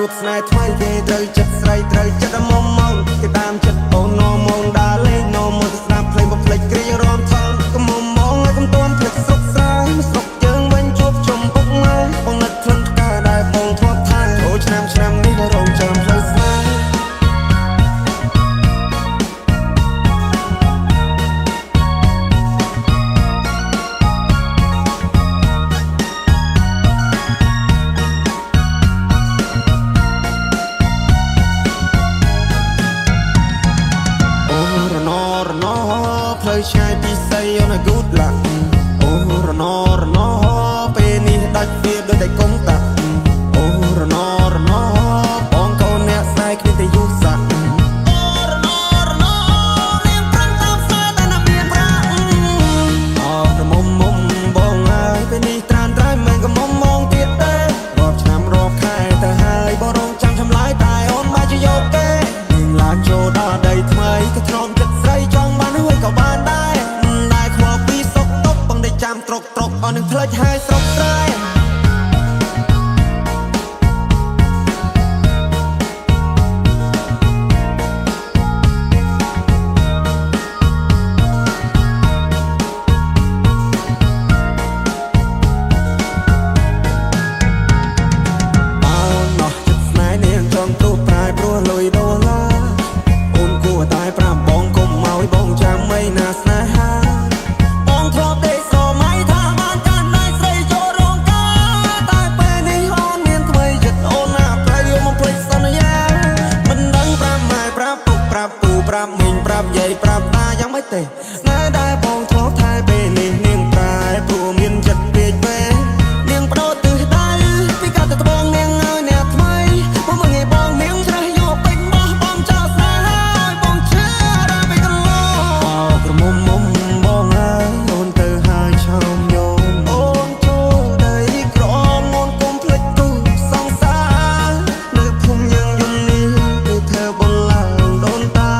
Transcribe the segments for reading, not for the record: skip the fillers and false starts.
ជួបស្នេហ៍ថ្មីគេត្រូវចិត្តស្រីត្រូវចិត្តមុំមកគេតាមចិត្តអូននមងដើរលេងនមងស្ដាប់ភ្លេងបំភ្លេចគ្រារំថងកុំមុំមកឲ្យកុំទាន់ភ្លេចសុខស្រាយស្រុកយើងវិញជួបជុំពុកម៉ែបងនឹកក្លិនផ្កាដែលបងធ្លាប់ថែអូឆ្នាំនេះរងចាំផ្លូវស្នេហ៍ផ្លូវឆ្ងាយពីស័យអូន good luck អូរណពេលនេះដាច់វាដូចតែកុំតាអូរណបងកូនអ្នកស្នេហ៍គ្មានតែយុទ្ធសាស្ត្រអូរណរៀងប្រាំងតាមផ្សារតែណាមានប្រាក់អរមុំបងហើយពេលនេះត្រានត្រៃមិនក៏មុំមងទៀតទេរាប់ឆ្នាំរាប់ខែទៅហើយបងរងចាំឆ្លើយតែអូនមកជាយកទេនឹងឡាចូលដល់ដីថ្មីក៏ធ្នមចិត្តស្រីចង់បានហើយក៏បានដែរខ្វល់ពីសុខទុក្ខបងได้ចាំត្រុកអស់នឹងផ្លេចហើយស្រុកស្រែប្រាប់យាយប្រាប់តាយ៉ាងម៉េចទេស្នេហ៍ដែលបងធ្លាប់ថែពេលនេះនាងប្រែព្រោះមានចិត្តពេកពេនាងបដូរទិសដៅពីកាត់ទៅត្បូងនាងឲ្យអ្នកថ្មីមកមើលងាយបងនាងច្រេះយកពេញបោះបងចោលស្នេហ៍ហើយបងឈឺដល់ពេលកន្លងអរក្រមុំបងហើយអូនទៅហើយឆោមយោមអូនចូលដីក្រមអូនគុំភ្លេចគូសង្សារនៅភូមិយើងយំនេះគឺធ្វើបងឡើងដូនតា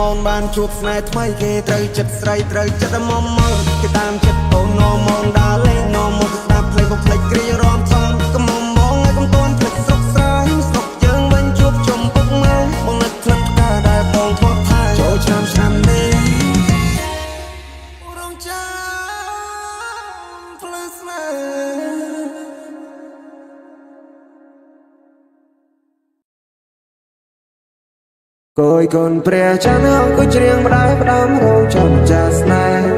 មងបានជួបស្នេហ៍ថ្មីគេត្រូវចិត្តស្រីត្រូវចិត្តមុំមកគេតាមចិត្តអូននមងដើរលេងនមងស្ដាប់ភ្លេងបំភ្លេចគ្រារំថងកុំមុំមកឲ្យកុំទាន់ភ្លេចសុខស្រាយស្រុកយើងវិញជួបជុំពុកម៉ែបងនឹកក្លិនផ្កាដែលបងធ្លាប់ថែចូលឆ្នាំនេះរងចាំផ្លូវស្នេហ៍គួយកូនព្រះច័ន្ទអង្គុយច្រៀងផ្ដាយផ្ដាំរងចាំចាស្នេហ៍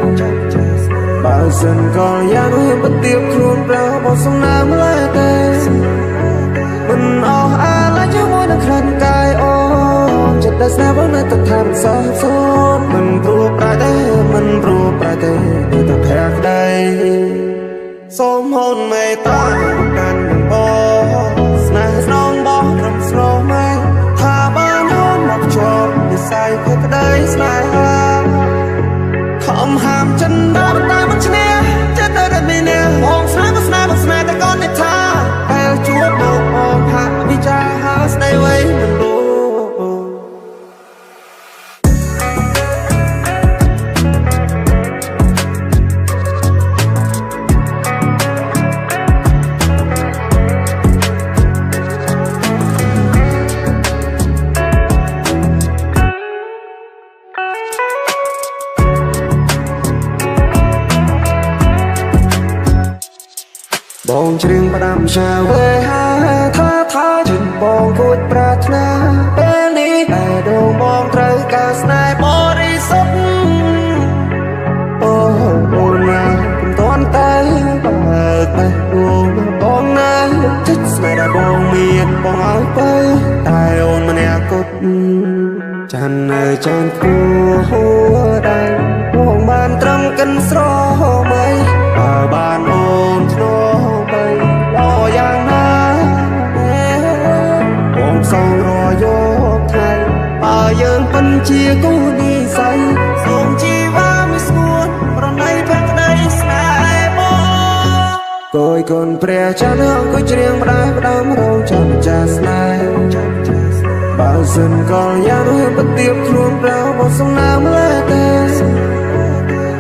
បើសិនកលយ៉ាងនោះមិនទៀបខ្លួនប្រាបងសំណាមឡើយទេមិនអស់អាឡ័យជាមួយនឹងក្លិនកាយអូនចិត្តដែលស្នេហ៍បងនៅតែថាមិនសោះសូនមិនព្រោះប្រាទេនៅតែភ័ក្រក្ដីសូមហូនមេត្តាកាន់នឹងបងស្នេហ៍ស្នងបងត្រឹមស្រស់ម៉ែថាបានមកជាប់និស័យភក្តីស្នេហាខំហាមចិនដល់តែមិនឈ្នះចិត្តនៅតែមានបងស្នេហ៍តែកូននេះថាពេលជួបមកបងហាក់វិចារហាស្ដីអ្វីមិនรู้បងច្រៀងផ្ដាំឆាវេហាថាជិនបងគួចប្រាថ្នាពេលនេះតែដងបងត្រូវការស្នេហ៍បរិសុទ្ធអូណាកុំតន់តែបើកបេះដូងបងណាចិត្តស្នេហ៍ដែលបងមានបងឲ្យទៅតែអូនម្នាក់គត់ចាន់នៅចាន់គួហួដៃបងបានត្រឹមកិនស្រមៃបើបានអូនធ្នោបីល្អយ៉ាងណាបងសងរយកថ្ងៃបើយើងពិនជាគូនិស័យសូមជីវ៉ាមិនស្គាល់ កូនព្រះច័ន្ទអង្គុយច្រៀងផ្ដាយផ្ដាំរងចាំម្ចាស់ស្នេហ៍បើសិនកលយ៉ាងនោះបទៀបខ្លួនប្រៅមកសំណាមលែតែ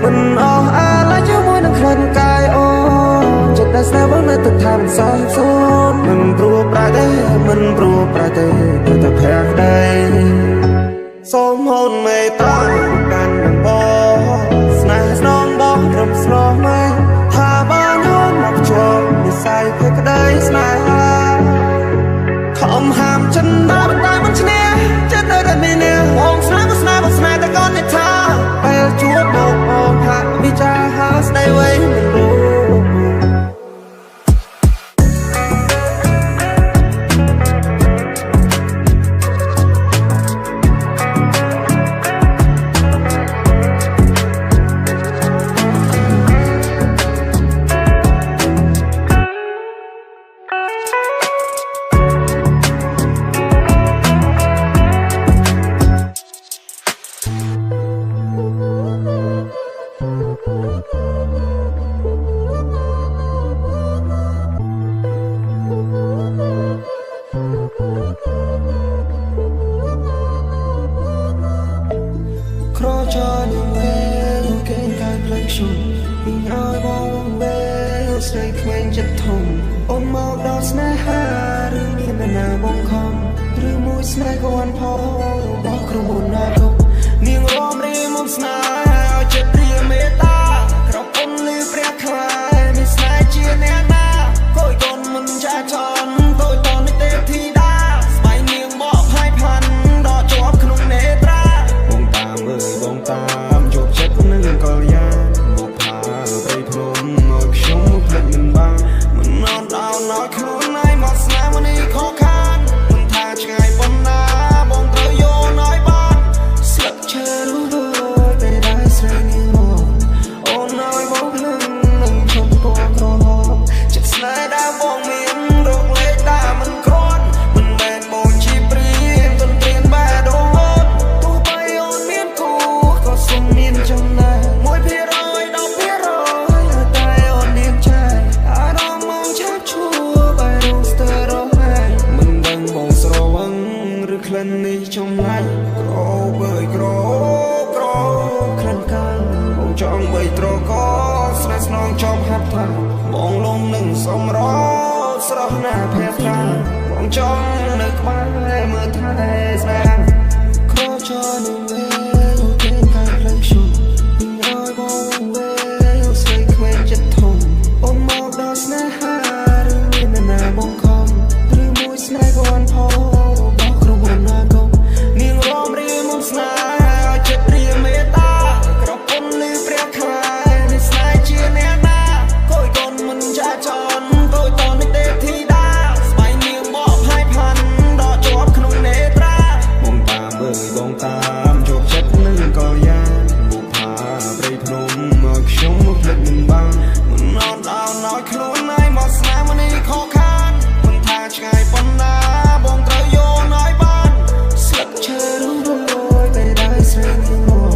មិនអស់អាឡ័យជាមួយនឹងក្លិនកាយអូនចិត្តតែស្នេហ៍បងនៅទឹកថាមិនសោះសូនមិនព្រោះប្រាទេមិនព្រោះប្រាទេនៅតែភ័ក្រដីសូមហូនមេត្តាកាន់នឹងបងស្នេហ៍ស្នងបងរំស្រស់មែនថាបានហូនមកជាប់និស័យភ័ក្រដីស្នេហាខំហាមចិនតែមិនឈ្នះចិត្តនៅតែមានអ្នកបងស្នេហ៍ស្នេហ៍តែគាត់និយាយពេលជួបមកបងហាក់វិចារហាស្ដីវិញមិនรู้ក្រចនឹងវេលោកគេកាយផ្លេចខ្ញុំពីឲ្យបងវេស្រីក្មេងចិត្តធំអូនមកដល់ស្នេហាឬមានណាបងខំឬមួយស្នេហ៍គាត់ផងរបស់ក្រុមហ៊ុនណាទុកនាងរំរីមុំស្នេហ៍ឲ្យចិត្តព្រាមេត្តាក្រពុំលឺព្រះខ្លាយមានស្នេហ៍ជាអ្នកណាគួយកូនមិនចាចនតូចតនេះទេធីតាស្បៃនាងបកផាយផាន់ដល់ជាប់ក្នុងនេត្រាបងតាមអើយបងតាមជោគចិត្តនឹងកលយាមកផាព្រៃភ្នំឲ្យខ្ញុំភ្លេចមិនបានមិនអត់ដល់ឲ្យខ្លួនឯងមកស្នេហ៍នេះខកខានមិនថាឆ្ងាយប៉ុណ្ណាបងត្រូវយកឲ្យបានស្លឹកឈើរួចតែដែរស្រីនាងមកអូនឲ្យបងភ្លឹងនឹងឈប់ពណ៌ក្រហមចិត្តស្នេហ៍ដែលបងមានរកលេខដែលមិនគ្រាន់មិនមែនបងជាព្រៀងទន្ទ្រានបែរដូនទោះបីអូនមានគូក៏សុំមានចំណែក1%, 10%តែអូននាងចែកអារម្មណ៍មកឆាប់ឈួរបែររងស្ទើររហែកមិនដឹងបងស្រវឹងឬក្លិននេះចំណែកក្របើយក្រក្លិនកាំងបងចង់បីត្រកស្នេហ៍ស្នងចំហាត់ថាបងលងនឹងសំរស្រស់ណាស់ភ័ក្របងចង់នៅក្បែរមើលថែស្នេហ៍ក្រចនឹងវេលោកគេកាយផ្លេចខ្ញុំពីឲ្យបងវេស្រីក្មេងចិត្តធំអូនមកដល់ស្នេហាឬមានណាបងខំឬមួយស្នេហ៍គាត់ផងរបស់ក្រុមហ៊ុនណាកុំនាងរំរីមុំស្នេហ៍ឲ្យចិត្តព្រាមេត្តាក្រពុំលឺព្រះខ្លាយនេះស្នេហ៍ជាអ្នកណាគួយកូនមិនចាចនតូចតនេះទេធីតាស្បៃនាងបកផាយផាន់ដល់ជាប់ក្នុងនេត្រាបងតាមអើយបងតាមជោគចិត្តនឹងកលយាមកផាព្រៃភ្នំមកខ្ញុំភ្លេចមិនបានមិនអត់ដល់ឲ្យខ្លួនឯងមកស្នេហ៍នេះខកខានមិនថាឆ្ងាយប៉ុណ្ណាបងត្រូវយកឲ្យបានស្លឹកឈើរួចតែដែរស្រីនាងមក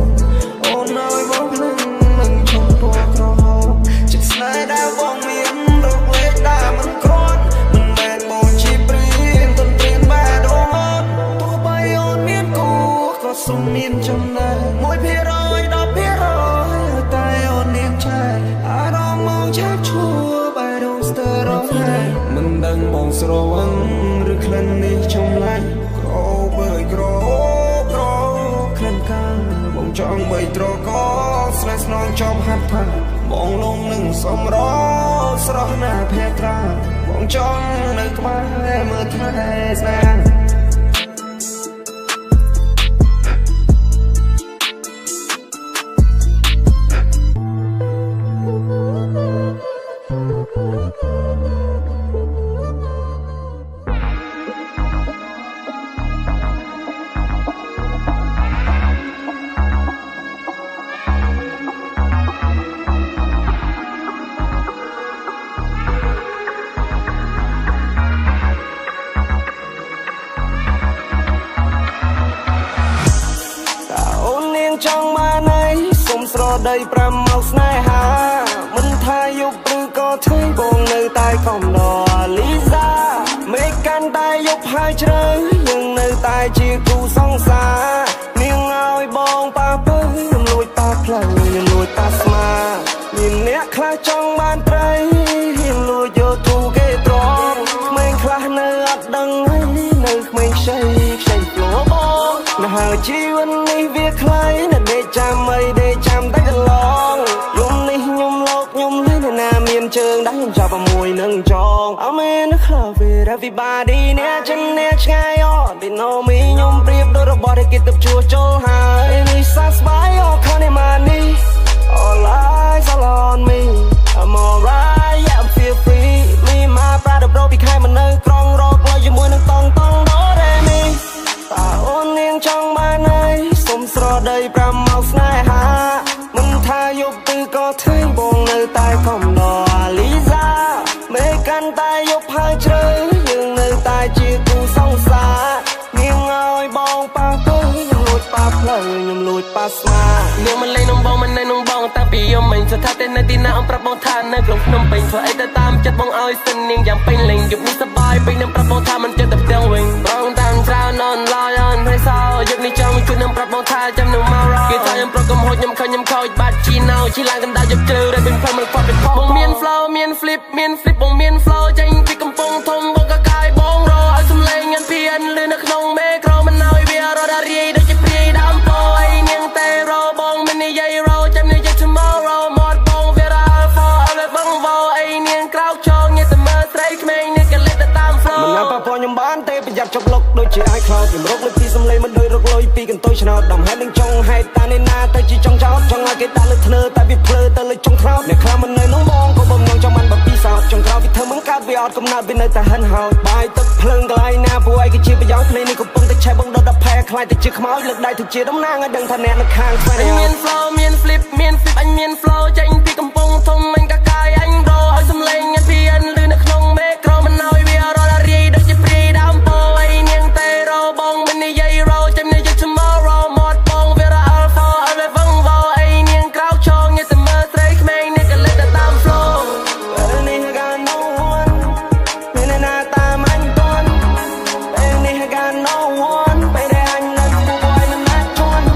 អូនឲ្យបងភ្លឹងនឹងឈប់ពណ៌ក្រហមចិត្តស្នេហ៍ដែលបងមានរកលេខដែលមិនគ្រាន់មិនមែនបងជាព្រៀងទន្ទ្រានបែរដូនទោះបីអូនមានគូក៏សុំមានចំណែក1%, 10%តែអូននាងចែកអារម្មណ៍មកឆាប់ឈួរបែររងស្ទើររហែកមិនដឹងបងស្រវឹងឬក្លិននេះចម្លែកក្របើយក្រក្លិនកាំងបងចង់បីត្រកស្នេហ៍ស្នងចំហាត់ថាបងលងនឹងសំរស្រស់ណាស់ភ័ក្របងចង់នៅក្បែរមើលថែស្នេហ៍ចង់បានអីសុំស្រដី5មកស្នេហាមិនថាយប់ឬក៏ថ្ងៃបងនៅតែ ខ្លះចង់បានត្រីហ៊ានលួចយកទូគេត្រង់ក្មេងខ្លះនៅអត់ដឹងហើយនៅក្មេងខ្ចីផ្លោបងនៅហើយជីវិតនេះវាខ្លីនៅដេកចាំអីដេកចាំតែកន្លងយំនេះខ្ញុំលោកខ្ញុំលេងណាមានជើងដៃខ្ញុំចាប់មួយនឹងចង I'm in the club with everybody អ្នកចិនអ្នកឆ្ងាយអត់ They know me ខ្ញុំប្រៀបដូចរបស់ដែលគេទៅជួចូលហើយនេះសះស្បើយអត់ខំនេះមកនេះ All eyes all on me I'm alright yeah I'm feel free me my brother bro ពីខែមកនៅក្រុងរកលុយជាមួយនឹងតង់ដូរ៉េមីតើអូននាងចង់បានហើយសុំស្រដី5ម៉ោងស្នេហាមិនថាយប់ឬក៏ថ្ងៃបងនៅតែខំដល់អាលីសាមេកាន់តែយប់ហើយជ្រៅយើងនៅតែជាគូសង្សារនាងឲ្យបងប៉ះទៅខ្ញុំលួចប៉ះផ្លូវខ្ញុំលួចប៉ះស្មានាងមិនលេងនំបងមិននៅនំបងតាពីយំមិញស្ថិតតែនៅទីណាអមប្រាប់បងថានៅក្នុងភ្នំពេញធ្វើអីទៅតាមចិត្តបងឲ្យសិននាងយ៉ាងពេញលេងយប់នេះសប្បាយពេញនឹងប្រាប់បងថាមិនចិត្តតែផ្ទាំងវិញបងតាមច្រើនអនឡាញអនហើយសោយប់នេះចង់ជួយនឹងប្រាប់បងថាចាំនឹងមករកគេថាខ្ញុំប្រកកំហុសខ្ញុំខឹងខ្ញុំខូចបាត់ជីណៅជីឡើងកណ្ដាលយប់ជ្រៅដែលវិញផ្លឹមមិនខ្វះពេលបងមាន flow មាន flip បងមាន flow ចេញពីកំពង់ធំបងក៏កាយបងរឲ្យសំឡេងញ៉ាំភៀនលឺនៅក្នុងមេក្រូមិនឲ្យវារត់រាយដូចជាព្រាយដើមពោអីនាងតែរបងមិននិយាយរចាំនិយាយ tomorrow មាត់បងវារ៉ា for ឲ្យបងវោអីនាងក្រោកចងញ៉ាំតែមើលស្រីក្មេងនេះក៏លេតទៅតាម flow មិនណាប៉ះពខ្ញុំបានទេប្រយ័ត្នជប់លុកដូចជាអាចខ្លោចខ្ញុំរកលើពីសំឡេងមិនដូចរកលុយពីកន្ទុយឆ្នោតដំហេតុនឹងចង់ហេតុតានេះណាទៅជាចង់ចោតចង់ឲ្យគេដាក់លើធ្នើតែវាភ្លើទៅលើចុងថ្នោតអ្នកខ្លះមិននៅនឹងបងក៏បំងចង់បានបើពីសោតចង់ក្រោយវាធ្វើមិនកើតវាអត់កំណត់វានៅតែហិនហោចបាយទឹកភ្លើងកន្លែងណាព្រោះឯងគឺជាប្រយោជន៍ភ្លេងនេះកំពុងតែឆេះបងដុតដល់ផែខ្លាយទៅជាខ្មោចលើកដៃទៅជាតំណាងឲ្យដឹងថាអ្នកនៅខាងស្វែងមាន flow មាន flip អញមាន flow ចេញពីកំពង់ធំអញក៏កាយអញរឲ្យសំឡេងញ៉ាំភៀនលឺនៅក្នុងមេក្រូមិនឲ្យវារត់រាយដូចជាព្រាយដើមពោអីនាងតែរបងមិននិយាយរចាំនិយាយ tomorrow មាត់បងវារ៉ា for ឲ្យវងវោអីនាងក្រោកចងញ៉ាំតែមើលស្រីក្មេងនេះក៏លេតទៅតាម flow នេះក៏ no one មានណាតាមអញតន់នេះក៏ no one ពេលដែលអញនៅគូឲ្យមិនណាជន់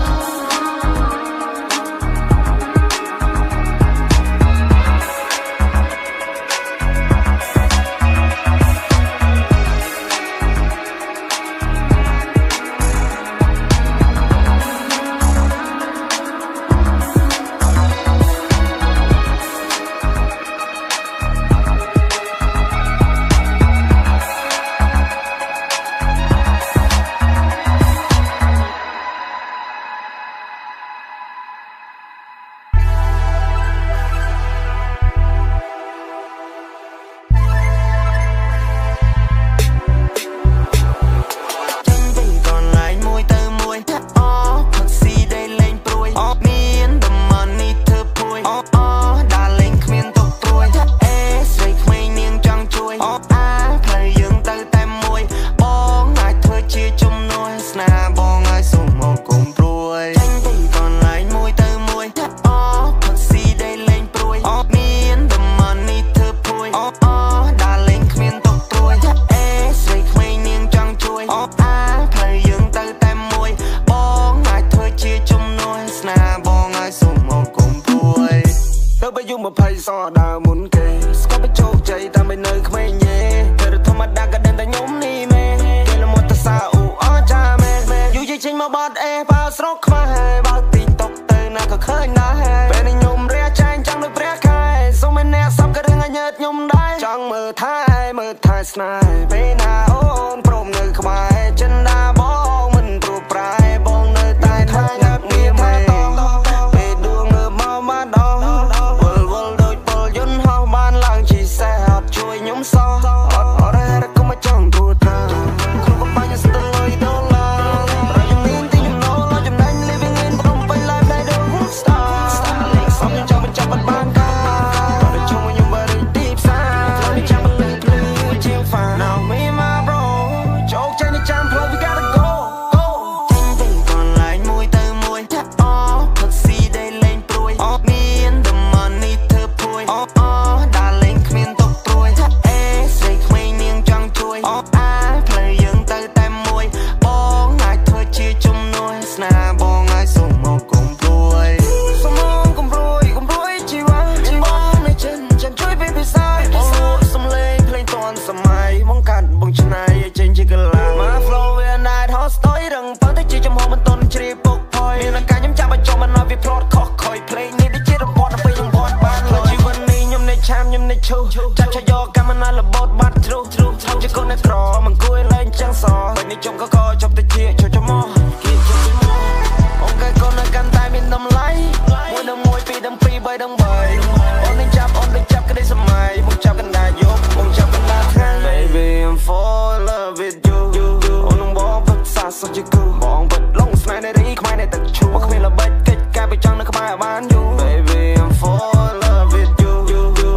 Now me and my ឈូចាប់ឆាយកកម្មណាលបោតបាត់ទ្រុជាកូនអ្នកក្រមិនគួយលែងចឹងសពេលនេះជុំក៏ចប់ទៅជាចូលចំមកគេចូលចំមកអូនកែកូននៅកាន់តែមានតម្លៃមួយដល់មួយពីរដល់ពីរបីដល់បីអូននឹងចាប់ក្តីសម័យមកចាប់កណ្ដាលយកមកចាប់កណ្ដាលថ្ងៃ Baby I'm fall in love with you អូននឹងបងពិតសាសុខជាគូបងពិតលងស្នេហ៍នៃរីខ្មែរនៃទឹកឈូមកគ្មានល្បិចកិច្ចការពីចង់នៅក្បែរបានយូ Baby I'm fall in love with you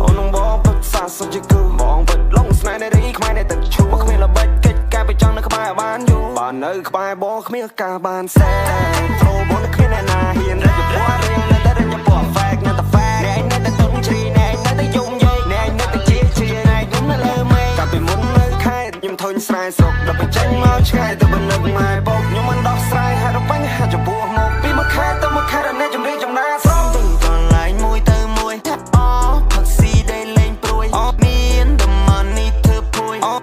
អូននឹងបងពិតសាសុខជាគូបងពិតលងស្នេហ៍នៃរីខ្មែរនៃទឹកឈូមកគ្មានល្បិចកិច្ចការពីចង់នៅក្បែរបានយូបាននៅក្បែរបងគ្មានការបានសែflow បងនៅគ្មានអ្នកណាហ៊ានរកពណ៌រៀងនៅតែរកពណ៌ fake នៅតែ fake ណែនៅតែទុនជ្រីណែនៅតែយំយាយណែនៅតែជាណែខ្ញុំនៅលើមេកាលពីមុននៅខេត្តខ្ញុំធុញស្រែស្រុកដល់បញ្ចេញមកឆ្ងាយទៅបន្លឹកម៉ែបងខ្ញុំមិនដោះស្រាយហេតុបញ្ហាចំពោះមកពីមួយខែទៅមួយខែដល់អ្នកជំរាបចំណាស្រោមទៅកន្លែងមួយទៅមួយអូផឹកស៊ីដែលលេងព្រួយអូមានតែ money ធ្វើព្រួយអូ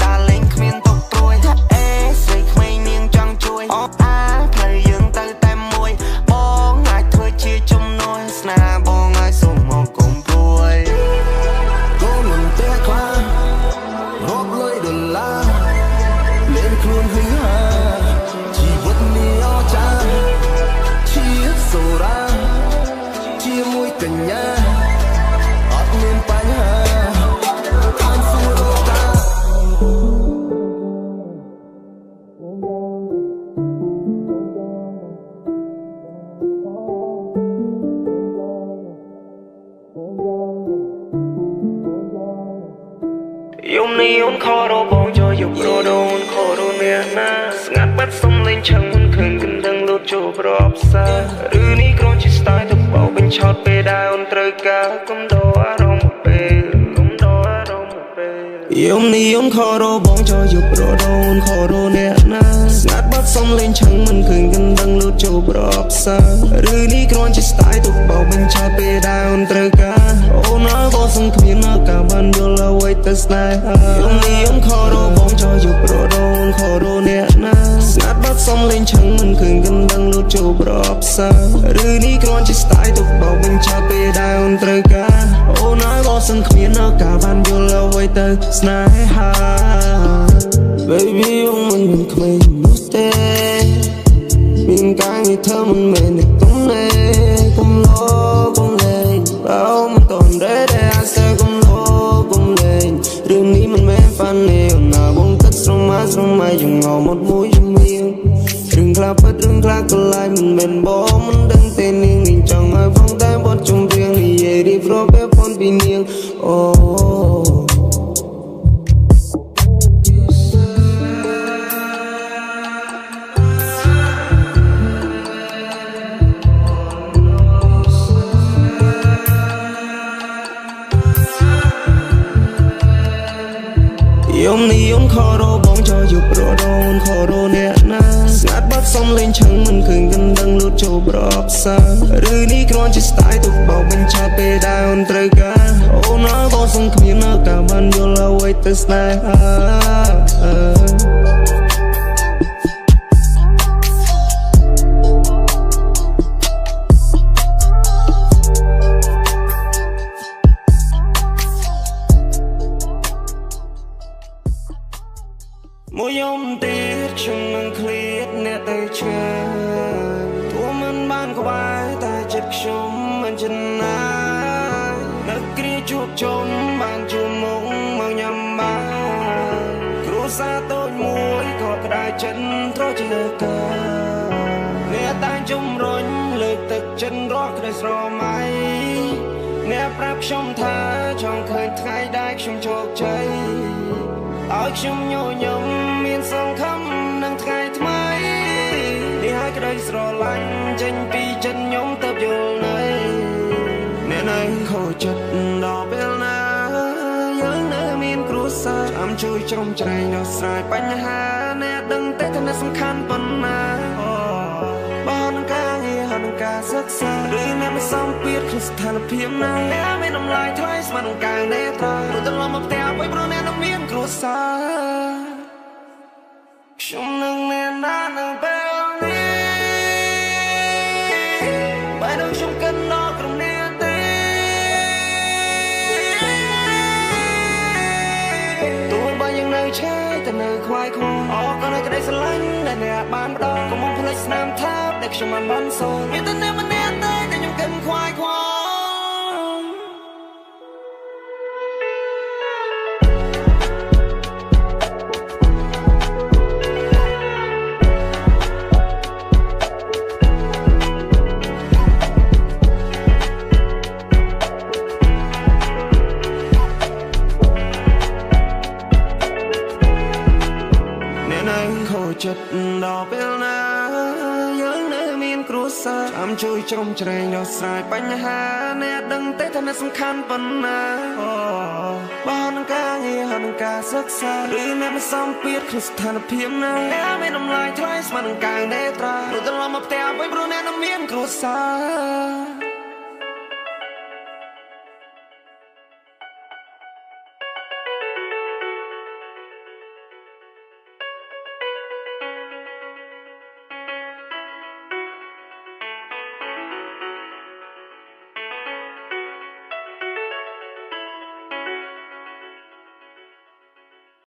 ដល់លេងគ្មានទុកព្រួយអេស្រីក្មេងនាងចង់ជួយអូផ្លូវយើងទៅតែមួយបងអាចធ្វើជាជំនួយស្នាបងឲ្យសុំមកគុំព្រួយកូនមិនទេខ្លាចរកលុយដុល្លារលេងខ្លួនហឺហាជីវិតនេះអស្ចារ្យជាសូរ៉ាជាមួយកញ្ញាអត់មានបញ្ហាតាមសួររកតាយំនេះអូនខរបងចូលយប់រដូនខរនេះណាស្ងាត់បាត់សុំលេងឆឹងមិនឃើញគិនដឹងលូតចូលប្រអប់សាឬនេះគ្រាន់ជា style ទៅបោបញ្ឆោតពេលដែលអូនត្រូវការកុំដោអារម្មណ៍ពេលយំនេះអូនខរបងចូលយប់រដូនខរនេះណាស្ងាត់បាត់សុំលេងឆឹងមិនឃើញគិនដឹងលូតចូលប្រអប់សាឬនេះគ្រាន់ជា style ទៅបោបញ្ឆោតពេលដែលអូនត្រូវការអូនអើក៏សង្ឃ្មាននៅការបានយល់អ្វីទៅស្នេហាយំនេះអូនខរបងចូលយប់រដូនខរនេះណាស្ងាត់បាត់សុំលេងឆឹងមិនឃើញគិនដឹងលូតចូលប្រអប់សាឬនេះគ្រាន់ជា style ទៅបោបញ្ឆោតពេលដែលអូនត្រូវការអូនអើក៏សង្ឃ្មាននៅការបានយល់អ្វីទៅស្នេហា Baby អូនមិនមានក្មេងនោះទេមានការងារធ្វើមិនមែនតែទុំណែកុំលោកុំលេងបើអូនមិនតន់រ៉េតែអាសើកុំលោកុំលេងរឿងនេះមិនមែនហ្វានទេអូនណាបងទឹកស្រមម៉ាយើងងល់មកមួយជំនាញរឿងខ្លះពិតរឿងខ្លះក៏ឡាយមិនមែនបងមិនដឹងទេនាងចង់ឲ្យបងតែបត់ជំរៀងនិយាយរៀបរាប់ពេលប៉ុនពីនាងអូ យំនេះអូនខរបងចូលយប់រដូនខរនេះណាស្ងាត់បាត់សុំលេងឆឹងមិនឃើញគិនដឹងលូតចូលប្រអប់សាឬនេះគ្រាន់ជា style ទៅបោបញ្ឆោតពេលដែលអូនត្រូវការអូនអើក៏សង្ឃ្មាននៅការបានយល់អ្វីទៅស្នេហា មួយយំទៀតខ្ញុំនឹងឃ្លាតអ្នកទៅឆ្ងាយទោះមិនបានក្បែរតែចិត្តខ្ញុំមិនចិនណានឹកគ្រាជួបជុំបានជួបមុខមកញ៉ាំបានគ្រួសារតូចមួយក៏ក្តៅចិត្តត្រជាកាអ្នកតែជំរុញលើកទឹកចិត្តរកក្តីស្រមៃអ្នកប្រាប់ខ្ញុំថាចង់ឃើញថ្ងៃដែលខ្ញុំជោគជ័យឲ្យខ្ញុំញញឹមមានសង្ឃឹមនឹងថ្ងៃថ្មីនេះហើយក្តីស្រឡាញ់ចេញពីចិត្តខ្ញុំទៅយល់នៅអ្នកនៅខូចចិត្តដល់ពេលណាយើងនៅមានគ្រួសារចាំជួយជ្រោមជ្រែងដោះស្រាយបញ្ហាអ្នកដឹងតែថាសំខាន់ប៉ុណ្ណាបើនឹងការងារហើយនឹងការសិក្សាឬអ្នកមិនសមពាក្យក្នុងស្ថានភាពណាអ្នកមានតម្លៃថ្លៃស្មើនឹងការនេត្រាព្រោះត្រឡប់មកផ្ទះវិញព្រោះអ្នកនឹងមានគ្រួសារខ្ញុំនឹងមានណានៅពេលនេះបើនឹងខ្ញុំកិនដល់ក្រុមអ្នកទេ យខ្វល់អរក៏នៅក្តីស្រឡាញ់ដែលអ្នកបានផ្ដល់កុំភ្លេចស្នាមថាបដែលខ្ញុំបានបន្សល់មានតែអ្នកម្នាក់ទេដែលខ្ញុំគិតខ្វាយខ្វល់ខូចចិត្តដល់ពេលណាយើងនៅមានគ្រួសារចាំជួយជ្រោមជ្រែងដោះស្រាយបញ្ហាអ្នកដឹងទេថាអ្នកសំខាន់ប៉ុណ្ណាបើនឹងការងារហើយនឹងការសិក្សាឬអ្នកមិនសមពាក្យក្នុងស្ថានភាពណាអ្នកមានតម្លៃថ្លៃស្មើនឹងកាយនេត្រាព្រោះត្រឡប់មកផ្ទះវិញព្រោះអ្នកនឹងមានគ្រួសារ